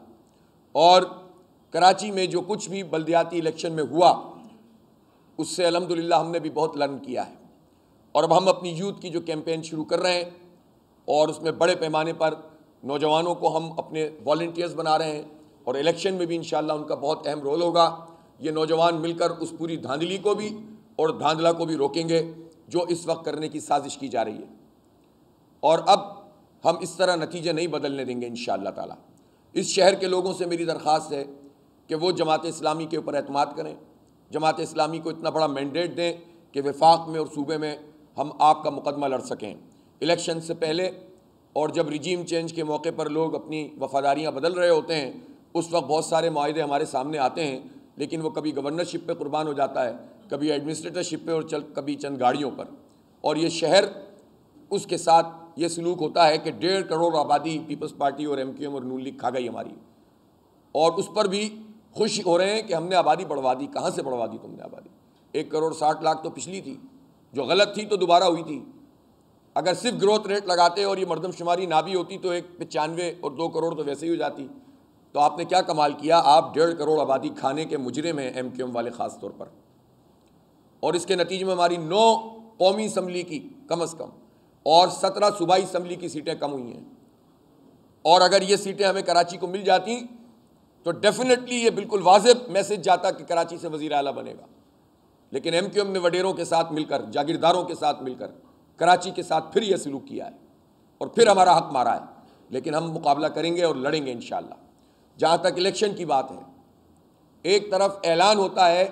اور کراچی میں جو کچھ بھی بلدیاتی الیکشن میں ہوا اس سے الحمدللہ ہم نے بھی بہت لرن کیا ہے، اور اب ہم اپنی یوتھ کی جو کیمپین شروع کر رہے ہیں اور اس میں بڑے پیمانے پر نوجوانوں کو ہم اپنے والنٹیئرز بنا رہے ہیں، اور الیکشن میں بھی انشاءاللہ ان کا بہت اہم رول ہوگا۔ یہ نوجوان مل کر اس پوری دھاندلی کو بھی اور دھاندلا کو بھی روکیں گے جو اس وقت کرنے کی سازش کی جا رہی ہے، اور اب ہم اس طرح نتیجے نہیں بدلنے دیں گے انشاءاللہ تعالی۔ اس شہر کے لوگوں سے میری درخواست ہے کہ وہ جماعت اسلامی کے اوپر اعتماد کریں، جماعت اسلامی کو اتنا بڑا مینڈیٹ دیں کہ وفاق میں اور صوبے میں ہم آپ کا مقدمہ لڑ سکیں الیکشن سے پہلے، اور جب رجیم چینج کے موقع پر لوگ اپنی وفاداریاں بدل رہے ہوتے ہیں اس وقت بہت سارے معاہدے ہمارے سامنے آتے ہیں، لیکن وہ کبھی گورنرشپ پہ قربان ہو جاتا ہے، کبھی ایڈمنسٹریٹرشپ پہ اور کبھی چند گاڑیوں پر، اور یہ شہر اس کے ساتھ یہ سلوک ہوتا ہے کہ 1.5 کروڑ آبادی پیپلز پارٹی اور MQM اور نون لیگ کھا گئی ہماری، اور اس پر بھی خوش ہو رہے ہیں کہ ہم نے آبادی بڑھوا دی۔ کہاں سے بڑھوا دی تم نے آبادی؟ 1 کروڑ 60 لاکھ تو پچھلی تھی جو غلط تھی، تو دوبارہ ہوئی تھی۔ اگر صرف گروتھ ریٹ لگاتے اور یہ مردم شماری نہ بھی ہوتی تو 95 اور 2 کروڑ تو ویسے ہی ہو جاتی۔ تو آپ نے کیا کمال کیا، آپ 1.5 کروڑ آبادی کھانے کے مجرم ہیں MQM والے خاص طور پر، اور اس کے نتیجے میں ہماری 9 قومی اسمبلی کی کم از کم اور 17 صوبائی اسمبلی کی سیٹیں کم ہوئی ہیں، اور اگر یہ سیٹیں ہمیں کراچی کو مل جاتی تو ڈیفینیٹلی یہ بالکل واضح میسج جاتا کہ کراچی سے وزیر اعلیٰ بنے گا، لیکن MQM نے وڈیروں کے ساتھ مل کر، جاگیرداروں کے ساتھ مل کر کراچی کے ساتھ پھر یہ سلوک کیا ہے اور پھر ہمارا حق مارا ہے، لیکن ہم مقابلہ کریں گے اور لڑیں گے انشاءاللہ۔ جہاں تک الیکشن کی بات ہے، ایک طرف اعلان ہوتا ہے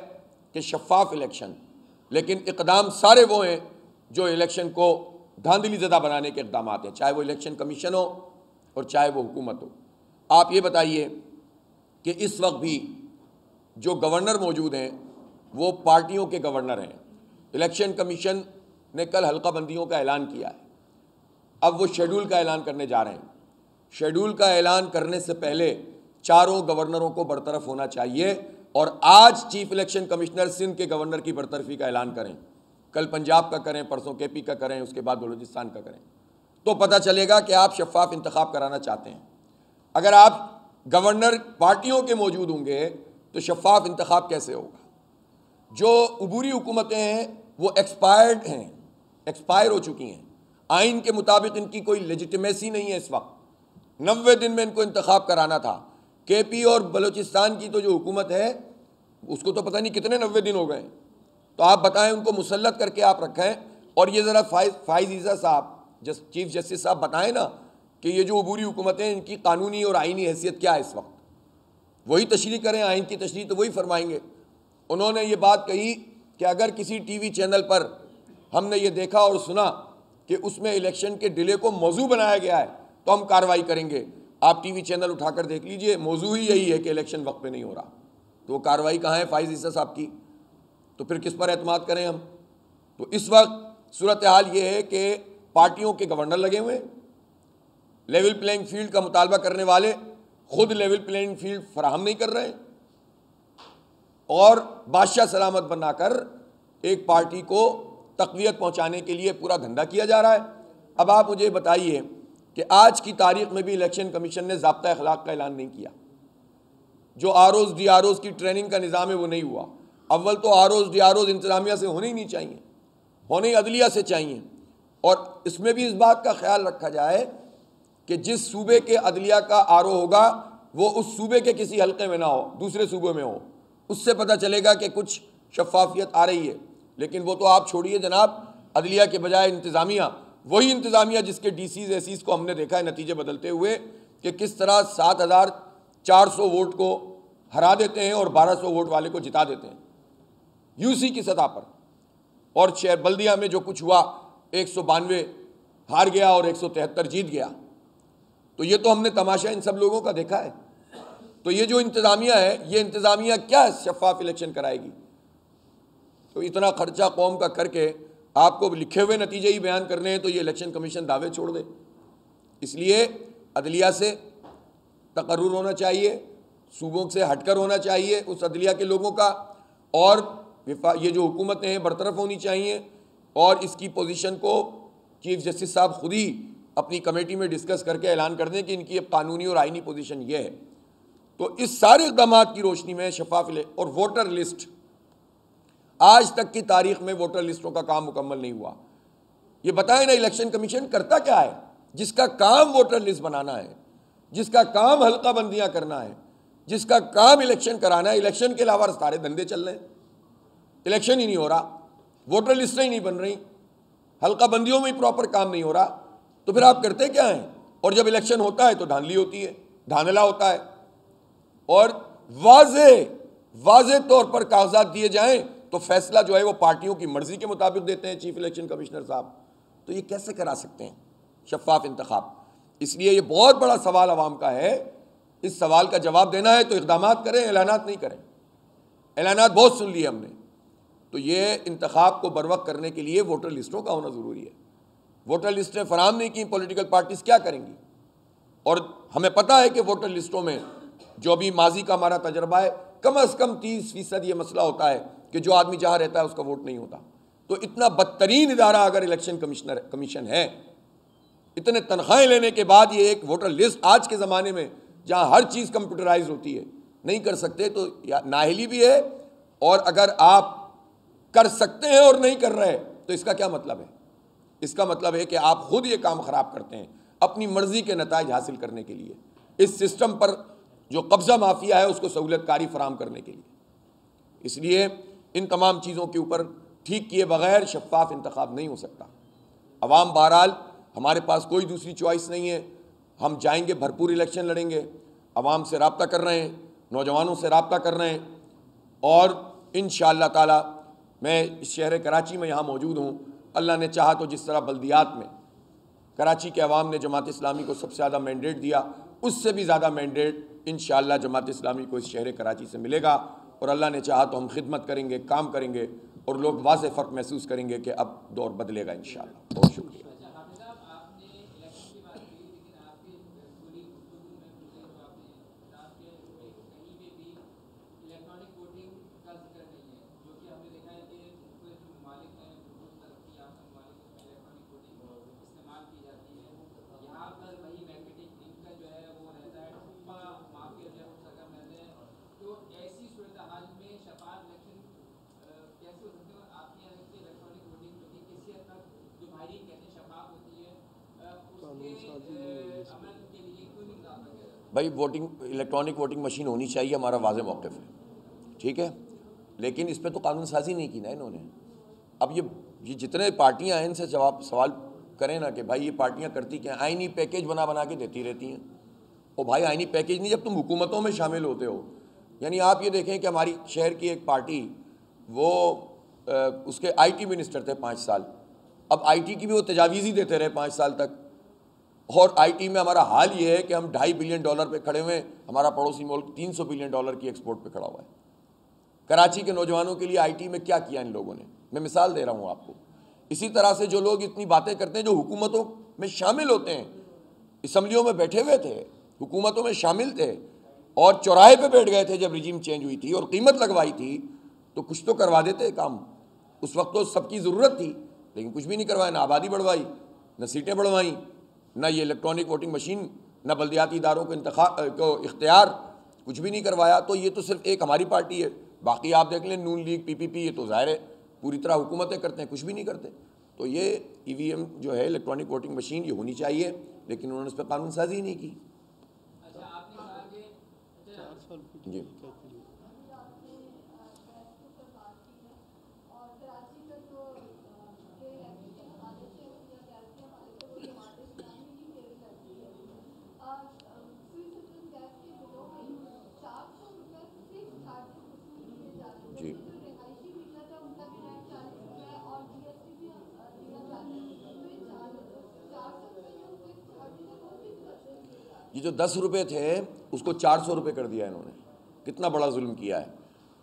کہ شفاف الیکشن، لیکن اقدام سارے وہ ہیں جو الیکشن کو دھاندلی زدہ بنانے کے اقدامات ہیں، چاہے وہ الیکشن کمیشن ہو اور چاہے وہ حکومت ہو۔ آپ یہ بتائیے کہ اس وقت بھی جو گورنر موجود ہیں وہ پارٹیوں کے گورنر ہیں۔ الیکشن کمیشن نے کل حلقہ بندیوں کا اعلان کیا ہے، اب وہ شیڈول کا اعلان کرنے جا رہے ہیں۔ شیڈول کا اعلان کرنے سے پہلے چاروں گورنروں کو برطرف ہونا چاہیے، اور آج چیف الیکشن کمشنر سندھ کے گورنر کی برطرفی کا اعلان کریں، کل پنجاب کا کریں، پرسوں KP کا کریں، اس کے بعد بلوچستان کا کریں، تو پتہ چلے گا کہ آپ شفاف انتخاب کرانا چاہتے ہیں۔ اگر آپ گورنر پارٹیوں کے موجود ہوں گے تو شفاف انتخاب کیسے ہوگا؟ جو عبوری حکومتیں ہیں وہ ایکسپائرڈ ہیں، ایکسپائر ہو چکی ہیں، آئین کے مطابق ان کی کوئی لیجیٹمیسی نہیں ہے۔ اس وقت 90 دن میں ان کو انتخاب کرانا تھا۔ KP اور بلوچستان کی تو جو حکومت ہے اس کو تو پتہ نہیں کتنے 90 دن ہو گئے، تو آپ بتائیں ان کو مسلط کر کے آپ رکھیں۔ اور یہ ذرا فائز عیسیٰ صاحب چیف جسٹس صاحب بتائیں نا کہ یہ جو عبوری حکومتیں ان کی قانونی اور آئینی حیثیت کیا ہے اس وقت، وہی تشریح کریں، آئین کی تشریح تو وہی فرمائیں گے۔ انہوں نے یہ بات کہی کہ اگر کسی ٹی وی چینل پر ہم نے یہ دیکھا اور سنا کہ اس میں الیکشن کے ڈیلے کو موضوع بنایا گیا ہے تو ہم کارروائی کریں گے۔ آپ ٹی وی چینل اٹھا کر دیکھ لیجئے، موضوع ہی یہی ہے کہ الیکشن وقت پہ نہیں ہو رہا، تو وہ کارروائی کہاں ہے فائز عیسیٰ صاحب کی؟ تو پھر کس پر اعتماد کریں ہم؟ تو اس وقت صورتحال یہ ہے کہ پارٹیوں کے گورنر لگے ہوئے ہیں، لیول پلینگ فیلڈ کا مطالبہ کرنے والے خود لیول پلینگ فیلڈ فراہم نہیں کر رہے ہیں، اور بادشاہ سلامت بنا کر ایک پارٹی کو تقویت پہنچانے کے لیے پورا دھندا کیا جا رہا ہے۔ اب آپ مجھے بتائیے کہ آج کی تاریخ میں بھی الیکشن کمیشن نے ضابطہ اخلاق کا اعلان نہیں کیا۔ جو ROs DROs کی ٹریننگ کا نظام ہے وہ نہیں ہوا۔ اول تو ROs DROs انتظامیہ سے ہونے ہی نہیں چاہیے، ہونے عدلیہ سے چاہیے، اور اس میں بھی اس بات کا خیال رکھا جائے کہ جس صوبے کے عدلیہ کا RO ہوگا وہ اس صوبے کے کسی حلقے میں نہ ہو، دوسرے صوبے میں ہو، اس سے پتہ چلے گا کہ کچھ شفافیت آ رہی ہے۔ لیکن وہ تو آپ چھوڑیے جناب، عدلیہ کے بجائے انتظامیہ وہی انتظامیہ جس کے ڈی سیز ایسیز کو ہم نے دیکھا ہے نتیجے بدلتے ہوئے کہ کس طرح 7,400 ووٹ کو ہرا دیتے ہیں اور 1,200 ووٹ والے کو جتا دیتے ہیں یو سی کی سطح پر. اور شہر بلدیہ میں جو کچھ ہوا 192 ہار گیا اور 173 جیت گیا. تو یہ تو ہم نے تماشا ان سب لوگوں کا دیکھا ہے. تو یہ جو انتظامیہ ہے یہ انتظامیہ کیا شفاف الیکشن کرائے گی؟ تو اتنا خرچہ قوم کا کر کے آپ کو لکھے ہوئے نتیجے ہی بیان کرنے ہیں تو یہ الیکشن کمیشن دعوے چھوڑ دے. اس لیے عدلیہ سے تقرر ہونا چاہیے, صوبوں سے ہٹ کر ہونا چاہیے اس عدلیہ کے لوگوں کا, اور یہ جو حکومتیں ہیں برطرف ہونی چاہیے, اور اس کی پوزیشن کو چیف جسٹس صاحب خود ہی اپنی کمیٹی میں ڈسکس کر کے اعلان کر دیں کہ ان کی اب قانونی اور آئینی پوزیشن یہ ہے. تو اس سارے اقدامات کی روشنی میں شفاف اور ووٹر لسٹ, آج تک کی تاریخ میں ووٹر لسٹوں کا کام مکمل نہیں ہوا. یہ بتائیں نا الیکشن کمیشن کرتا کیا ہے جس کا کام ووٹر لسٹ بنانا ہے, جس کا کام حلقہ بندیاں کرنا ہے, جس کا کام الیکشن کرانا ہے. الیکشن کے علاوہ سارے دھندے چل رہے ہیں, الیکشن ہی نہیں ہو رہا, ووٹر لسٹیں ہی نہیں بن رہی, حلقہ بندیوں میں ہی پراپر کام نہیں ہو رہا. تو پھر آپ کرتے کیا ہیں؟ اور جب الیکشن ہوتا ہے تو دھاندلی ہوتی ہے, دھاندلا ہوتا ہے, اور واضح طور پر کاغذات دیے جائیں تو فیصلہ جو ہے وہ پارٹیوں کی مرضی کے مطابق دیتے ہیں چیف الیکشن کمشنر صاحب. تو یہ کیسے کرا سکتے ہیں شفاف انتخاب؟ اس لیے یہ بہت بڑا سوال عوام کا ہے. اس سوال کا جواب دینا ہے تو اقدامات کریں, اعلانات نہیں کریں. اعلانات بہت سن لیے ہم نے. تو یہ انتخاب کو بروقت کرنے کے لیے ووٹر لسٹوں کا ہونا ضروری ہے. ووٹر لسٹیں فراہم نہیں کی, پولیٹیکل پارٹیز کیا کریں گی؟ اور ہمیں پتہ ہے کہ ووٹر لسٹوں میں جو ابھی ماضی کا ہمارا تجربہ ہے, کم از کم 30% یہ مسئلہ ہوتا ہے کہ جو آدمی جہاں رہتا ہے اس کا ووٹ نہیں ہوتا. تو اتنا بدترین ادارہ اگر الیکشن کمیشن ہے, اتنے تنخواہیں لینے کے بعد یہ ایک ووٹر لسٹ آج کے زمانے میں جہاں ہر چیز کمپیوٹرائز ہوتی ہے نہیں کر سکتے, تو نااہلی بھی ہے. اور اگر آپ کر سکتے ہیں اور نہیں کر رہے تو اس کا کیا مطلب ہے؟ اس کا مطلب ہے کہ آپ خود یہ کام خراب کرتے ہیں اپنی مرضی کے نتائج حاصل کرنے کے لیے, اس سسٹم پر جو قبضہ مافیا ہے اس کو سہولت کاری فراہم کرنے کے لیے. اس لیے ان تمام چیزوں کے اوپر ٹھیک کیے بغیر شفاف انتخاب نہیں ہو سکتا. عوام بہرحال, ہمارے پاس کوئی دوسری چوائس نہیں ہے, ہم جائیں گے, بھرپور الیکشن لڑیں گے. عوام سے رابطہ کر رہے ہیں, نوجوانوں سے رابطہ کر رہے ہیں, اور انشاءاللہ تعالی میں اس شہر کراچی میں یہاں موجود ہوں. اللہ نے چاہا تو جس طرح بلدیات میں کراچی کے عوام نے جماعت اسلامی کو سب سے زیادہ مینڈیٹ دیا, اس سے بھی زیادہ مینڈیٹ انشاءاللہ جماعت اسلامی کو اس شہر کراچی سے ملے گا. اور اللہ نے چاہا تو ہم خدمت کریں گے, کام کریں گے, اور لوگ واضح فرق محسوس کریں گے کہ اب دور بدلے گا انشاءاللہ. بہت شکریہ. بھائی الیکٹرانک ووٹنگ مشین ہونی چاہیے, ہمارا واضح موقف ہے, ٹھیک ہے, لیکن اس پہ تو قانون سازی نہیں کی نا انہوں نے. اب یہ جتنے پارٹیاں ہیں ان سے سوال کریں نا کہ بھائی یہ پارٹیاں کرتی کیا ہیں؟ آئینی پیکیج بنا کے دیتی رہتی ہیں. اور بھائی آئینی پیکیج نہیں, جب تم حکومتوں میں شامل ہوتے ہو. یعنی آپ یہ دیکھیں کہ ہماری شہر کی ایک پارٹی, وہ اس کے آئی ٹی منسٹر تھے 5 سال, اب آئی ٹی کی بھی وہ تجاویز ہی دیتے رہے 5 سال تک. اور آئی ٹی میں ہمارا حال یہ ہے کہ ہم $2.5 بلین پہ کھڑے ہوئے ہیں, ہمارا پڑوسی ملک $300 بلین کی ایکسپورٹ پہ کھڑا ہوا ہے. کراچی کے نوجوانوں کے لیے آئی ٹی میں کیا کیا ان لوگوں نے, میں مثال دے رہا ہوں آپ کو. اسی طرح سے جو لوگ اتنی باتیں کرتے ہیں, جو حکومتوں میں شامل ہوتے ہیں, اسمبلیوں میں بیٹھے ہوئے تھے, حکومتوں میں شامل تھے, اور چوراہے پہ بیٹھ گئے تھے جب رجیم چینج ہوئی تھی اور قیمت لگوائی تھی, تو کچھ تو کروا دیتے کام. اس وقت تو سب کی ضرورت تھی, لیکن کچھ بھی نہیں کروایا, نہ آبادی بڑھوائی, نہ سیٹیں بڑھوائیں, نہ یہ الیکٹرانک ووٹنگ مشین, نہ بلدیاتی اداروں کو اختیار, کچھ بھی نہیں کروایا. تو یہ تو صرف ایک ہماری پارٹی ہے, باقی آپ دیکھ لیں نون لیگ, پی, یہ تو ظاہر ہے پوری طرح حکومتیں کرتے ہیں, کچھ بھی نہیں کرتے. تو یہ EVM جو ہے الیکٹرانک ووٹنگ مشین, یہ ہونی چاہیے, لیکن انہوں نے اس پہ قانون سازی نہیں کی. جی جی یہ جو 10 روپے تھے اس کو 400 روپے کر دیا انہوں نے. کتنا بڑا ظلم کیا ہے.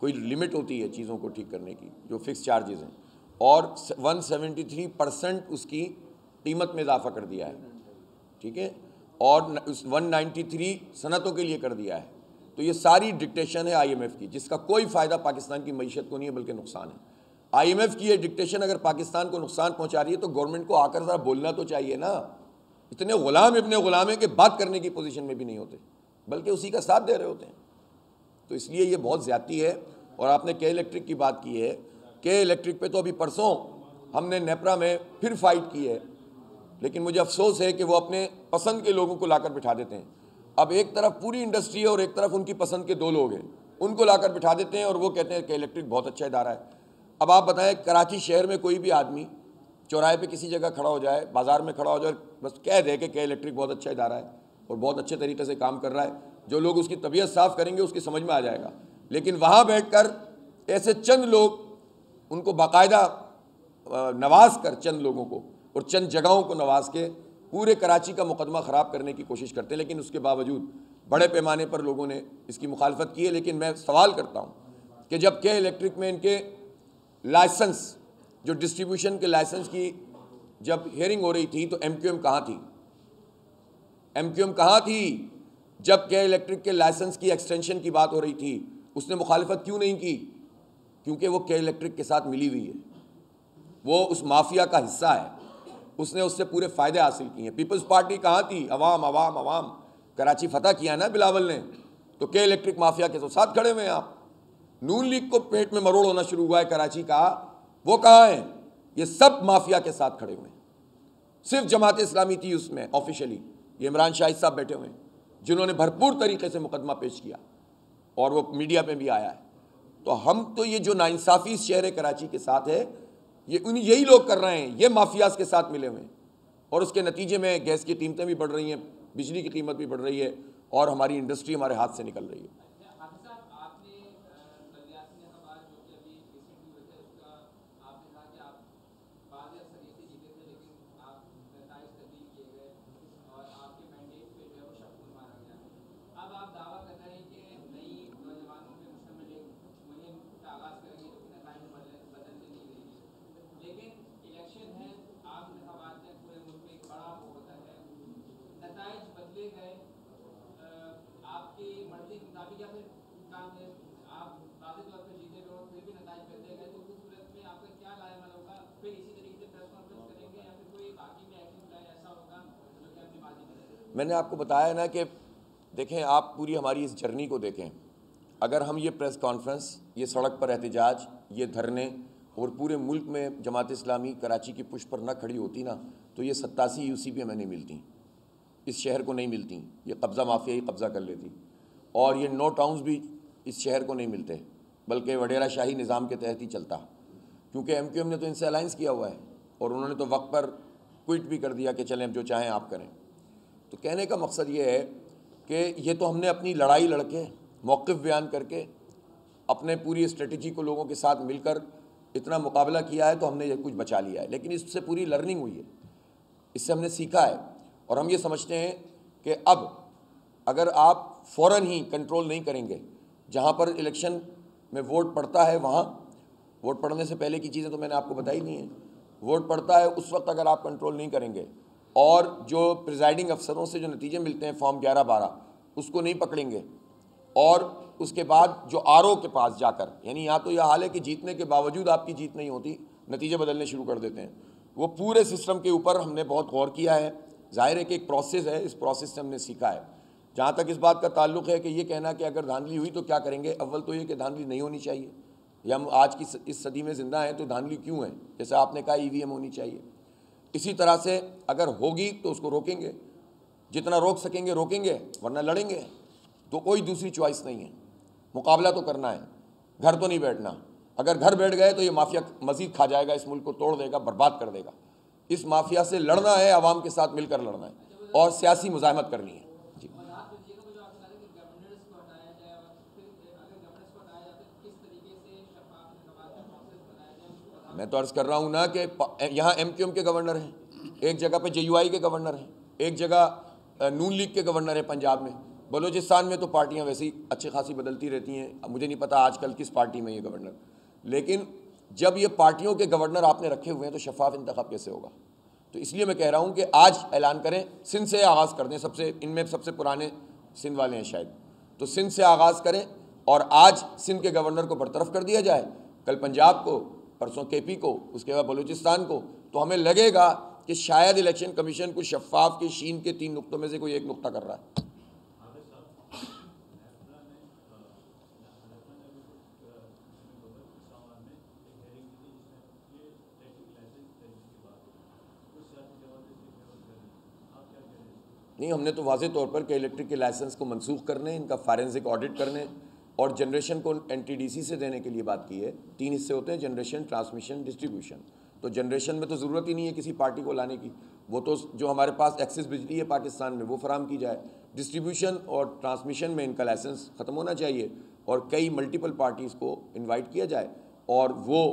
کوئی لمٹ ہوتی ہے چیزوں کو ٹھیک کرنے کی جو فکس چارجز ہیں, اور 173% اس کی قیمت میں اضافہ کر دیا ہے, ٹھیک ہے, اور 193 صنعتوں کے لیے کر دیا ہے. تو یہ ساری ڈکٹیشن ہے IMF کی, جس کا کوئی فائدہ پاکستان کی معیشت کو نہیں ہے بلکہ نقصان ہے. IMF کی یہ ڈکٹیشن اگر پاکستان کو نقصان پہنچا رہی ہے تو گورنمنٹ کو آ کر ذرا بولنا تو چاہیے نا. اتنے غلام ابن غلام ہیں کہ بات کرنے کی پوزیشن میں بھی نہیں ہوتے بلکہ اسی کا ساتھ دے رہے ہوتے ہیں. تو اس لیے یہ بہت زیادتی ہے. اور آپ نے کے الیکٹرک کی بات کی ہے, کے الیکٹرک پہ تو ابھی پرسوں ہم نے نیپرا میں پھر فائٹ کی ہے, لیکن مجھے افسوس ہے کہ وہ اپنے پسند کے لوگوں کو لا کر بٹھا دیتے ہیں. اب ایک طرف پوری انڈسٹری ہے اور ایک طرف ان کی پسند کے 2 لوگ ہیں, ان کو لا کر بٹھا دیتے ہیں اور وہ کہتے ہیں کہ الیکٹرک بہت اچھا ادارہ ہے. اب آپ بتائیں کراچی شہر میں کوئی بھی آدمی چوراہے پہ کسی جگہ کھڑا ہو جائے, بازار میں کھڑا ہو جائے, بس کہہ دے کہ الیکٹرک بہت اچھا ادارہ ہے اور بہت اچھے طریقے سے کام کر رہا ہے, جو لوگ اس کی طبیعت صاف کریں گے اس کی سمجھ میں آ جائے گا. لیکن وہاں بیٹھ کر ایسے چند لوگ ان کو باقاعدہ نواز کر, چند لوگوں کو اور چند جگہوں کو نواز کے پورے کراچی کا مقدمہ خراب کرنے کی کوشش کرتے ہیں. لیکن اس کے باوجود بڑے پیمانے پر لوگوں نے اس کی مخالفت کی ہے. لیکن میں سوال کرتا ہوں کہ جب کے الیکٹرک میں ان کے لائسنس, جو ڈسٹریبیوشن کے لائسنس کی جب ہیئرنگ ہو رہی تھی تو MQM کہاں تھی؟ MQM کہاں تھی جب کے الیکٹرک کے لائسنس کی ایکسٹینشن کی بات ہو رہی تھی؟ اس نے مخالفت کیوں نہیں کی؟ کیونکہ وہ کے الیکٹرک کے ساتھ ملی ہوئی ہے, وہ اس مافیا کا حصہ ہے, اس نے اس سے پورے فائدے حاصل کیے ہیں. پیپلز پارٹی کہاں تھی؟ عوام عوام عوام. کراچی فتح کیا نا بلاول نے, تو کے الیکٹرک مافیا کے تو ساتھ کھڑے ہوئے ہیں آپ. نون لیگ کو پیٹ میں مروڑ ہونا شروع ہوا ہے کراچی کا, وہ کہاں ہیں؟ یہ سب مافیا کے ساتھ کھڑے ہوئے ہیں. صرف جماعت اسلامی تھی اس میں آفیشلی, یہ عمران شاہد صاحب بیٹھے ہوئے ہیں جنہوں نے بھرپور طریقے سے مقدمہ پیش کیا اور وہ میڈیا پہ بھی آیا ہے. تو ہم تو یہ جو ناانصافی اس شہر کراچی کے ساتھ ہے یہی لوگ کر رہے ہیں, یہ مافیاز کے ساتھ ملے ہوئے ہیں, اور اس کے نتیجے میں گیس کی قیمتیں بھی بڑھ رہی ہیں, بجلی کی قیمت بھی بڑھ رہی ہے, اور ہماری انڈسٹری ہمارے ہاتھ سے نکل رہی ہے. میں نے آپ کو بتایا نا کہ دیکھیں, آپ پوری ہماری اس جرنی کو دیکھیں. اگر ہم یہ پریس کانفرنس, یہ سڑک پر احتجاج, یہ دھرنے, اور پورے ملک میں جماعت اسلامی کراچی کی پشت پر نہ کھڑی ہوتی نا, تو یہ 87 UCP ہمیں نہیں ملتی, اس شہر کو نہیں ملتی, یہ قبضہ مافیا ہی قبضہ کر لیتی, اور یہ 9 ٹاؤنز بھی اس شہر کو نہیں ملتے, بلکہ وڈیرہ شاہی نظام کے تحت ہی چلتا. کیونکہ MQM نے تو ان سے الائنس کیا ہوا ہے, اور انہوں نے تو وقت پر کوئٹ بھی کر دیا کہ چلیں اب جو چاہیں آپ کریں. تو کہنے کا مقصد یہ ہے کہ یہ تو ہم نے اپنی لڑائی لڑ کے, موقف بیان کر کے, اپنے پوری اسٹریٹجی کو لوگوں کے ساتھ مل کر اتنا مقابلہ کیا ہے, تو ہم نے یہ کچھ بچا لیا ہے. لیکن اس سے پوری لرننگ ہوئی ہے, اس سے ہم نے سیکھا ہے, اور ہم یہ سمجھتے ہیں کہ اب اگر آپ فوراً ہی کنٹرول نہیں کریں گے, جہاں پر الیکشن میں ووٹ پڑتا ہے وہاں, ووٹ پڑنے سے پہلے کی چیزیں تو میں نے آپ کو بتائی نہیں ہیں, ووٹ پڑتا ہے اس وقت اگر آپ کنٹرول نہیں کریں گے, اور جو پریزائڈنگ افسروں سے جو نتیجے ملتے ہیں فارم 11-12 اس کو نہیں پکڑیں گے, اور اس کے بعد جو RO کے پاس جا کر, یعنی یہاں تو یہ حال ہے کہ جیتنے کے باوجود آپ کی جیت نہیں ہوتی, نتیجے بدلنے شروع کر دیتے ہیں. وہ پورے سسٹم کے اوپر ہم نے بہت غور کیا ہے. ظاہر ہے کہ ایک پروسیس ہے, اس پروسیس سے ہم نے سیکھا ہے. جہاں تک اس بات کا تعلق ہے کہ یہ کہنا کہ اگر دھاندلی ہوئی تو کیا کریں گے, اول تو یہ کہ دھاندلی نہیں ہونی چاہیے, یا ہم آج کی اس صدی میں زندہ ہیں تو دھاندلی کیوں ہے؟ جیسے آپ نے کہا EVM ہونی چاہیے. اسی طرح سے اگر ہوگی تو اس کو روکیں گے, جتنا روک سکیں گے روکیں گے, ورنہ لڑیں گے. تو کوئی دوسری چوائس نہیں ہے, مقابلہ تو کرنا ہے, گھر تو نہیں بیٹھنا. اگر گھر بیٹھ گئے تو یہ مافیا مزید کھا جائے گا, اس ملک کو توڑ دے گا, برباد کر دے گا. اس مافیا سے لڑنا ہے, عوام کے ساتھ مل کر لڑنا ہے, اور سیاسی مزاحمت کرنی ہے. میں تو عرض کر رہا ہوں نا کہ یہاں ایم کیو ایم کے گورنر ہیں، ایک جگہ پہ جے یو آئی کے گورنر ہیں، ایک جگہ نون لیگ کے گورنر ہیں پنجاب میں، بلوچستان میں تو پارٹیاں ویسی اچھی خاصی بدلتی رہتی ہیں، مجھے نہیں پتا آج کل کس پارٹی میں یہ گورنر، لیکن جب یہ پارٹیوں کے گورنر آپ نے رکھے ہوئے ہیں تو شفاف انتخاب کیسے ہوگا؟ تو اس لیے میں کہہ رہا ہوں کہ آج اعلان کریں، سندھ سے آغاز کر دیں، ان میں سب سے پرانے سندھ والے ہیں شاید، تو سندھ سے آغاز کریں اور آج سندھ کے گورنر کو برطرف کر دیا جائے، کل پنجاب کو، پرسوں کے پی کو، اس کے بعد بلوچستان کو، تو ہمیں لگے گا کہ شاید الیکشن کمیشن کو شفاف کے شین کے 3 نقطوں میں سے کوئی ایک نقطہ کر رہا ہے۔ نہیں، ہم نے تو واضح طور پر کہ الیکٹرک کے لائسنس کو منسوخ کرنے، ان کا فارنزک آڈٹ کرنے اور جنریشن کو این ٹی ڈی سی سے دینے کے لیے بات کی ہے۔ 3 حصے ہوتے ہیں، جنریشن، ٹرانسمیشن، ڈسٹریبیوشن۔ تو جنریشن میں تو ضرورت ہی نہیں ہے کسی پارٹی کو لانے کی، وہ تو جو ہمارے پاس ایکسس بجلی ہے پاکستان میں وہ فراہم کی جائے۔ ڈسٹریبیوشن اور ٹرانسمیشن میں ان کا لائسنس ختم ہونا چاہیے اور کئی ملٹیپل پارٹیز کو انوائٹ کیا جائے اور وہ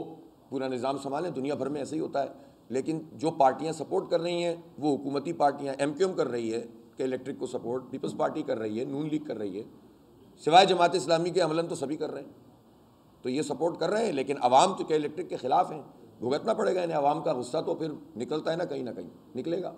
پورا نظام سنبھالیں۔ دنیا بھر میں ایسے ہی ہوتا ہے، لیکن جو پارٹیاں سپورٹ کر رہی ہیں وہ حکومتی پارٹیاں، ایم کیو ایم کر رہی ہے کہ الیکٹرک کو سپورٹ، پیپلز پارٹی کر رہی ہے، نون لیگ کر رہی ہے، سوائے جماعت اسلامی کے عملاً تو سبھی کر رہے ہیں، تو یہ سپورٹ کر رہے ہیں، لیکن عوام تو کہ الیکٹرک کے خلاف ہیں، بھگتنا پڑے گا انہیں۔ عوام کا غصہ تو پھر نکلتا ہے نا کہیں نکلے گا۔